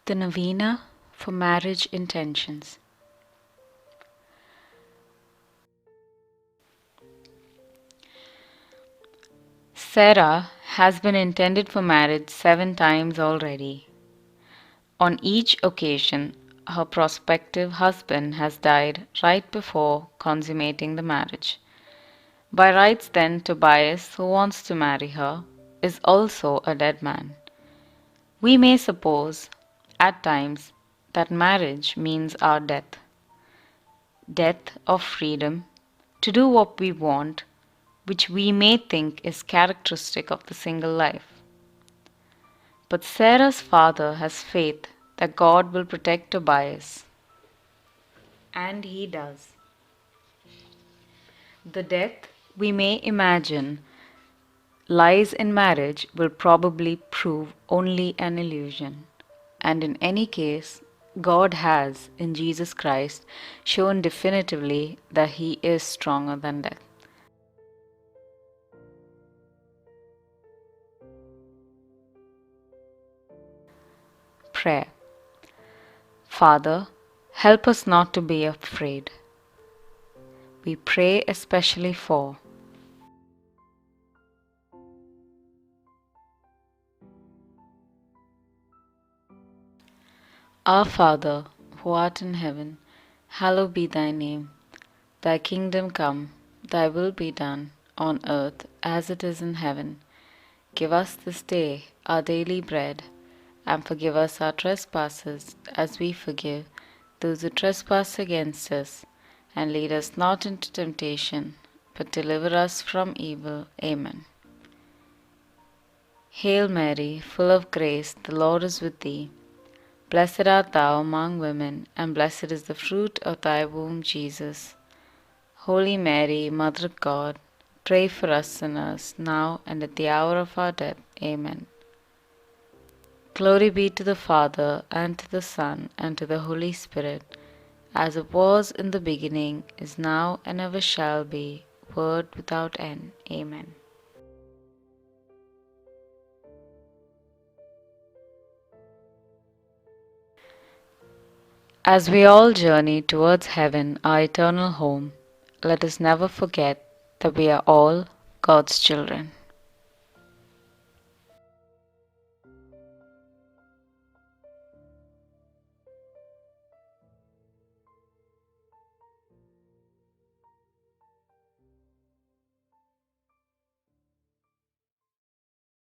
The Novena for Marriage Intentions. Sarah has been intended for marriage 7 times already. On each occasion, her prospective husband has died right before consummating the marriage. By rights, then, Tobias, who wants to marry her, is also a dead man. We may suppose, at times, that marriage means our death. Death of freedom to do what we want, which we may think is characteristic of the single life. But Sarah's father has faith that God will protect Tobias. And he does. The death we may imagine lies in marriage will probably prove only an illusion. And in any case, God has, in Jesus Christ, shown definitively that He is stronger than death. Prayer. Father, help us not to be afraid. We pray especially for Our Father, who art in heaven, hallowed be thy name. Thy kingdom come, thy will be done, on earth as it is in heaven. Give us this day our daily bread, and forgive us our trespasses, as we forgive those who trespass against us. And lead us not into temptation, but deliver us from evil. Amen. Hail Mary, full of grace, the Lord is with thee. Blessed art thou among women, and blessed is the fruit of thy womb, Jesus. Holy Mary, Mother of God, pray for us sinners, now and at the hour of our death. Amen. Glory be to the Father, and to the Son, and to the Holy Spirit, as it was in the beginning, is now, and ever shall be, world without end. Amen. As we all journey towards heaven, our eternal home, let us never forget that we are all God's children.